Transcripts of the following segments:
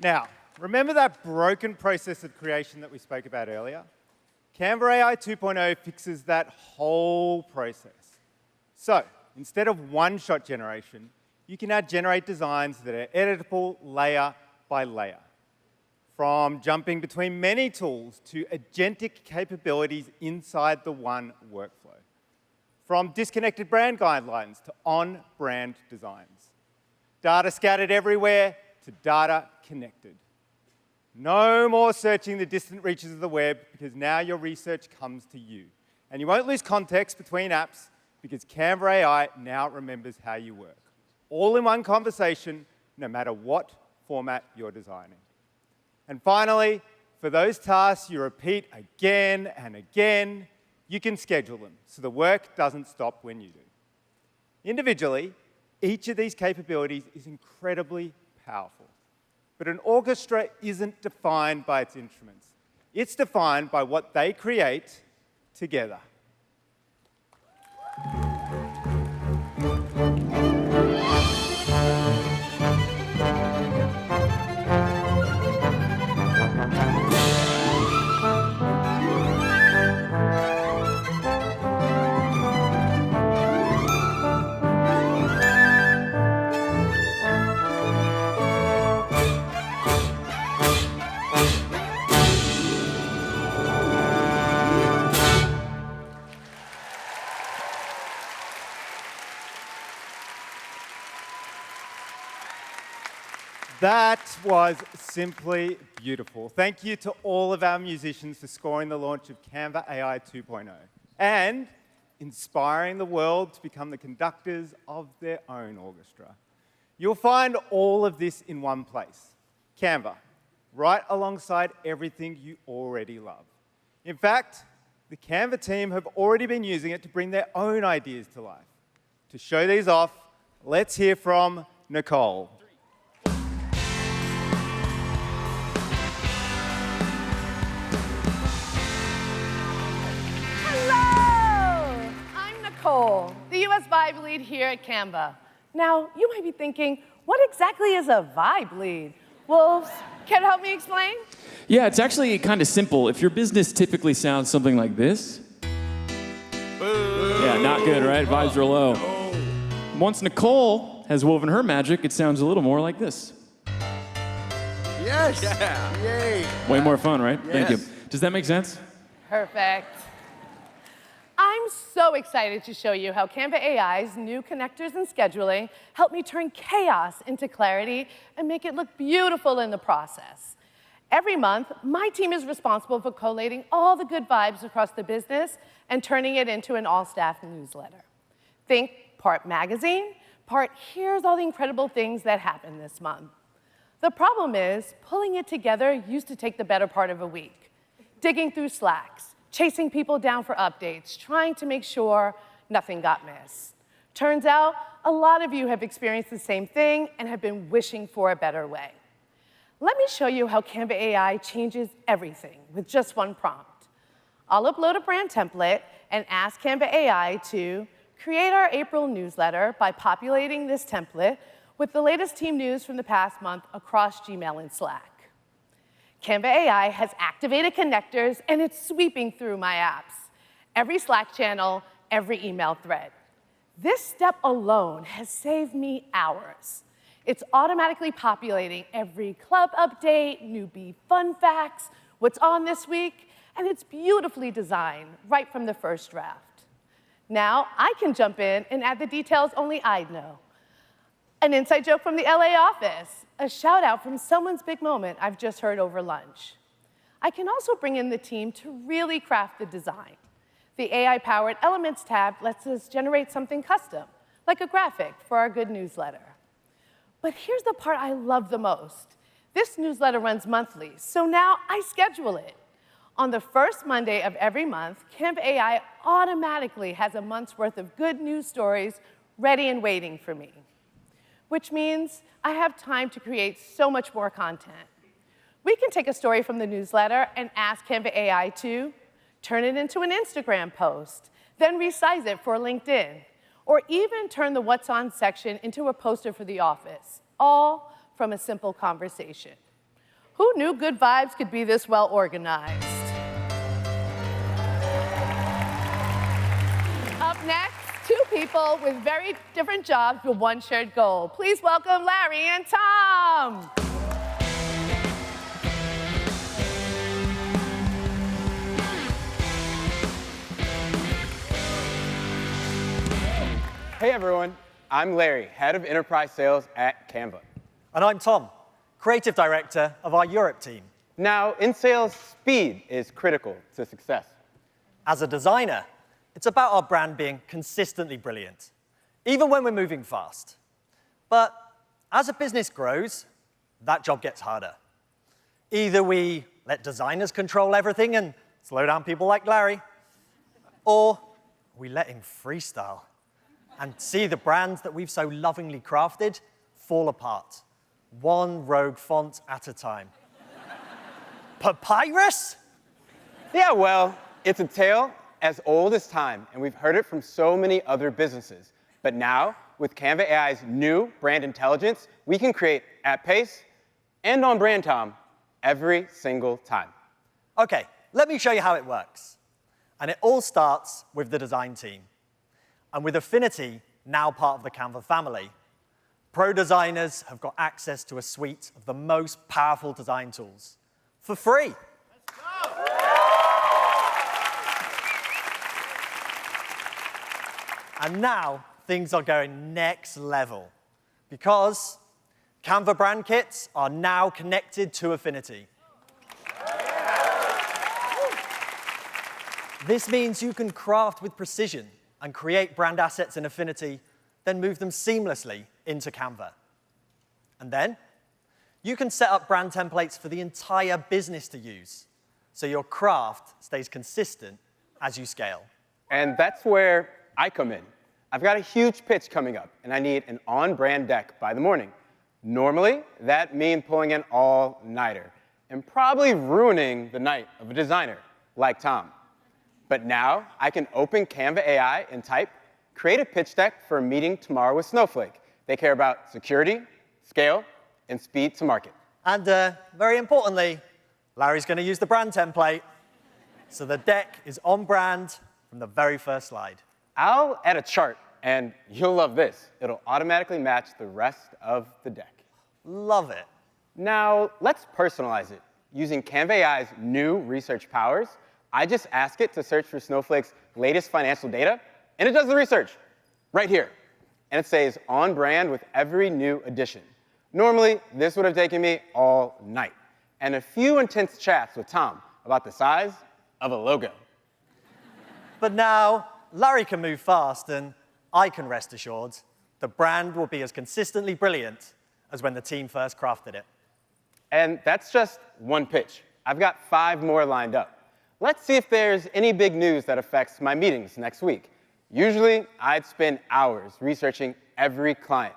Now, remember that broken process of creation that we spoke about earlier? Canva AI 2.0 fixes that whole process. So, instead of one-shot generation, you can now generate designs that are editable layer by layer. From jumping between many tools to agentic capabilities inside the one workflow. From disconnected brand guidelines to on-brand designs. Data scattered everywhere to data connected. No more searching the distant reaches of the web, because now your research comes to you. And you won't lose context between apps, because Canva AI now remembers how you work. All in one conversation, no matter what format you're designing. And finally, for those tasks you repeat again and again, you can schedule them so the work doesn't stop when you do. Individually, each of these capabilities is incredibly powerful. But an orchestra isn't defined by its instruments. It's defined by what they create together. That was simply beautiful. Thank you to all of our musicians for scoring the launch of Canva AI 2.0 and inspiring the world to become the conductors of their own orchestra. You'll find all of this in one place, Canva, right alongside everything you already love. In fact, the Canva team have already been using it to bring their own ideas to life. To show these off, let's hear from Nicole. Nicole, the US Vibe Lead here at Canva. Now, you might be thinking, what exactly is a Vibe Lead? Well, can you help me explain? Yeah, it's actually kind of simple. If your business typically sounds something like this. Yeah, not good, right? Vibes are low. Once Nicole has woven her magic, it sounds a little more like this. Yes! Yeah. Yay! Way more fun, right? Yes. Thank you. Does that make sense? Perfect. I'm so excited to show you how Canva AI's new connectors and scheduling help me turn chaos into clarity and make it look beautiful in the process. Every month, my team is responsible for collating all the good vibes across the business and turning it into an all-staff newsletter. Think part magazine, part here's all the incredible things that happened this month. The problem is, pulling it together used to take the better part of a week. Digging through Slacks, chasing people down for updates, trying to make sure nothing got missed. Turns out, a lot of you have experienced the same thing and have been wishing for a better way. Let me show you how Canva AI changes everything with just one prompt. I'll upload a brand template and ask Canva AI to create our April newsletter by populating this template with the latest team news from the past month across Gmail and Slack. Canva AI has activated connectors, and it's sweeping through my apps. Every Slack channel, every email thread. This step alone has saved me hours. It's automatically populating every club update, newbie fun facts, what's on this week, and it's beautifully designed right from the first draft. Now, I can jump in and add the details only I'd know. An inside joke from the LA office, a shout out from someone's big moment I've just heard over lunch. I can also bring in the team to really craft the design. The AI-powered Elements tab lets us generate something custom, like a graphic for our good newsletter. But here's the part I love the most. This newsletter runs monthly, so now I schedule it. On the first Monday of every month, Canva AI automatically has a month's worth of good news stories ready and waiting for me, which means I have time to create so much more content. We can take a story from the newsletter and ask Canva AI to turn it into an Instagram post, then resize it for LinkedIn, or even turn the What's On section into a poster for the office, all from a simple conversation. Who knew good vibes could be this well organized? Up next, two people with very different jobs with one shared goal. Please welcome Larry and Tom. Hey everyone, I'm Larry, head of enterprise sales at Canva. And I'm Tom, creative director of our Europe team. Now, in sales, speed is critical to success. As a designer, it's about our brand being consistently brilliant, even when we're moving fast. But as a business grows, that job gets harder. Either we let designers control everything and slow down people like Larry, or we let him freestyle and see the brands that we've so lovingly crafted fall apart, one rogue font at a time. Papyrus? Yeah, well, it's a tale as old as time, and we've heard it from so many other businesses. But now, with Canva AI's new brand intelligence, we can create at pace and on brand, Tom, every single time. OK, let me show you how it works. And it all starts with the design team. And with Affinity, now part of the Canva family, pro designers have got access to a suite of the most powerful design tools for free. And now things are going next level because Canva brand kits are now connected to Affinity. This means you can craft with precision and create brand assets in Affinity, then move them seamlessly into Canva. And then you can set up brand templates for the entire business to use, so your craft stays consistent as you scale. And that's where I come in. I've got a huge pitch coming up, and I need an on-brand deck by the morning. Normally, that means pulling an all-nighter and probably ruining the night of a designer like Tom. But now I can open Canva AI and type, create a pitch deck for a meeting tomorrow with Snowflake. They care about security, scale, and speed to market. And very importantly, Larry's going to use the brand template, so the deck is on brand from the very first slide. I'll add a chart, and you'll love this. It'll automatically match the rest of the deck. Love it. Now, let's personalize it. Using Canva AI's new research powers, I just ask it to search for Snowflake's latest financial data, and it does the research right here. And it stays on brand with every new addition. Normally, this would have taken me all night, and a few intense chats with Tom about the size of a logo. But now, Larry can move fast, and I can rest assured the brand will be as consistently brilliant as when the team first crafted it. And that's just one pitch. I've got 5 more lined up. Let's see if there's any big news that affects my meetings next week. Usually, I'd spend hours researching every client.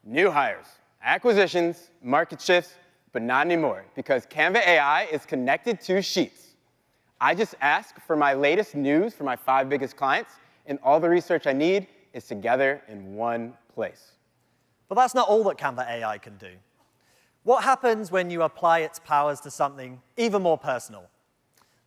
New hires, acquisitions, market shifts, but not anymore, because Canva AI is connected to Sheets. I just ask for my latest news for my 5 biggest clients, and all the research I need is together in one place. But that's not all that Canva AI can do. What happens when you apply its powers to something even more personal?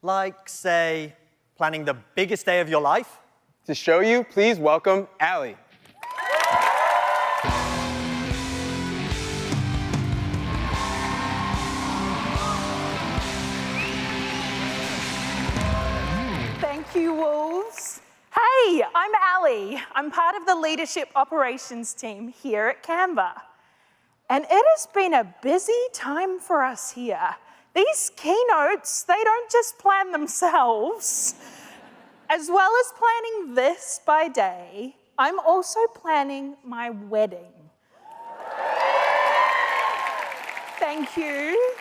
Like, say, planning the biggest day of your life? To show you, please welcome Allie. Thank you, Wolves. Hey, I'm Allie. I'm part of the leadership operations team here at Canva. And it has been a busy time for us here. These keynotes, they don't just plan themselves. As well as planning this by day, I'm also planning my wedding. Thank you.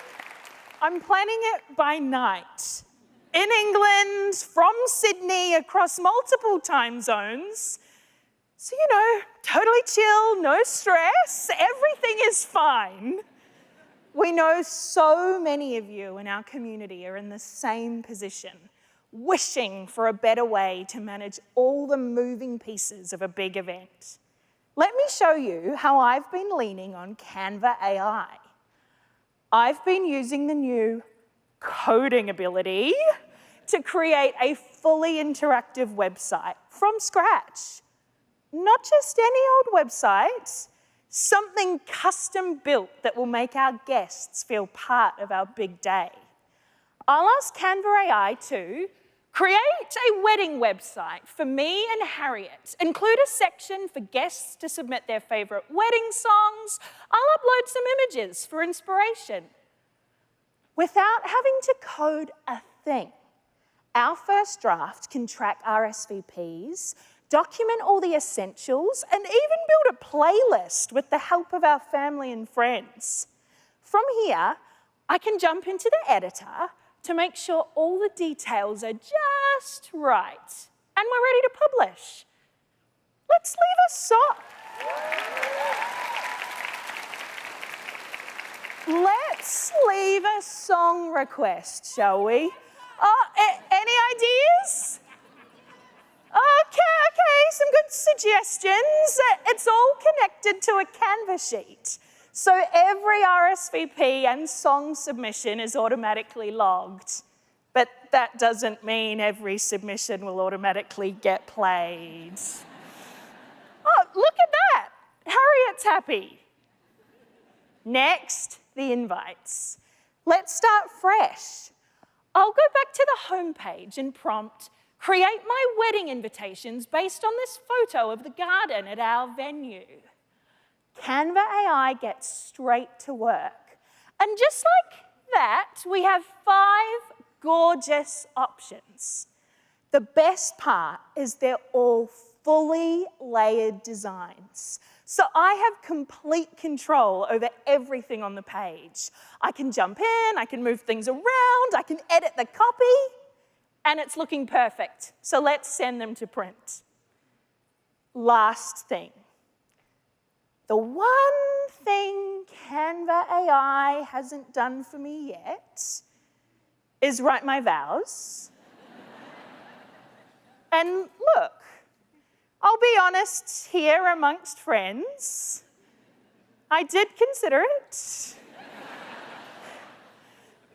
I'm planning it by night. In England, from Sydney, across multiple time zones. So, totally chill, no stress, everything is fine. We know so many of you in our community are in the same position. wishing for a better way to manage all the moving pieces of a big event. Let me show you how I've been leaning on Canva AI. I've been using the new coding ability to create a fully interactive website from scratch. Not just any old website, something custom built that will make our guests feel part of our big day. I'll ask Canva AI to create a wedding website for me and Harriet. Include a section for guests to submit their favorite wedding songs. I'll upload some images for inspiration. Without having to code a thing, our first draft can track RSVPs, document all the essentials, and even build a playlist with the help of our family and friends. From here, I can jump into the editor to make sure all the details are just right. And we're ready to publish. Let's leave a song request, shall we? Any ideas? Okay, some good suggestions. It's all connected to a Canva sheet. So every RSVP and song submission is automatically logged. But that doesn't mean every submission will automatically get played. Oh, look at that! Harriet's happy. Next, the invites. Let's start fresh. I'll go back to the homepage and prompt, create my wedding invitations based on this photo of the garden at our venue. Canva AI gets straight to work. And just like that, we have 5 gorgeous options. The best part is they're all fully layered designs. So I have complete control over everything on the page. I can jump in, I can move things around, I can edit the copy, and it's looking perfect. So let's send them to print. Last thing. The one thing Canva AI hasn't done for me yet is write my vows. And look, I'll be honest here amongst friends, I did consider it.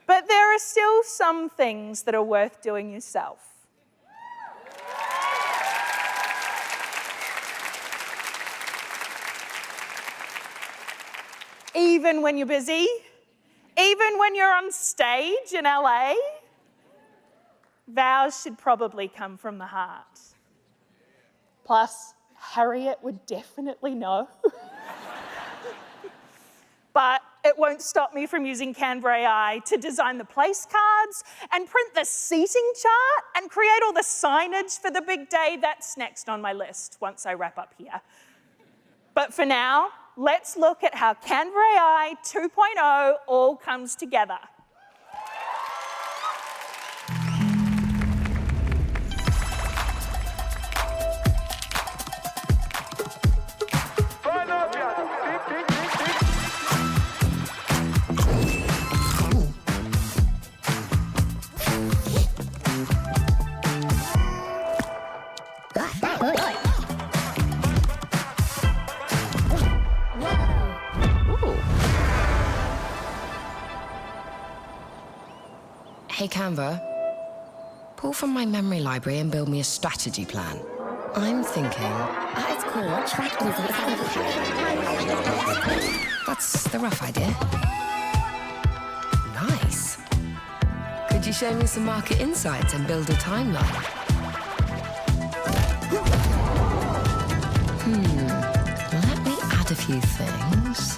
But there are still some things that are worth doing yourself. Even when you're busy, even when you're on stage in LA, vows should probably come from the heart. Plus, Harriet would definitely know. But it won't stop me from using Canva AI to design the place cards and print the seating chart and create all the signage for the big day. That's next on my list once I wrap up here. But for now, let's look at how Canva AI 2.0 all comes together. Hey Canva, pull from my memory library and build me a strategy plan. I'm thinking... It's cool. That's the rough idea. Nice. Could you show me some market insights and build a timeline? Let me add a few things.